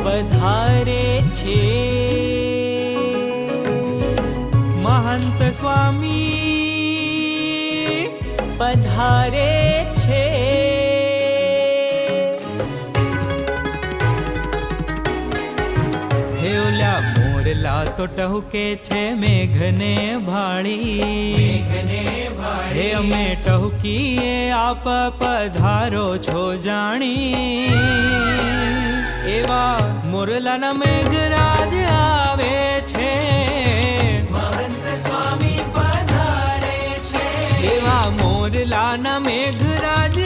પધારે છે મહંત સ્વામી પધારે છે હે ઓલા મોરલા તો ટહુકે છે મેઘને ભાળી હે અમે ટહુકીએ આપ પધારો છો જાણી એવા મોરલાના મેઘરાજ આવે છે મહંત સ્વામી પધારે છે એવા મોરલાના મેઘરાજ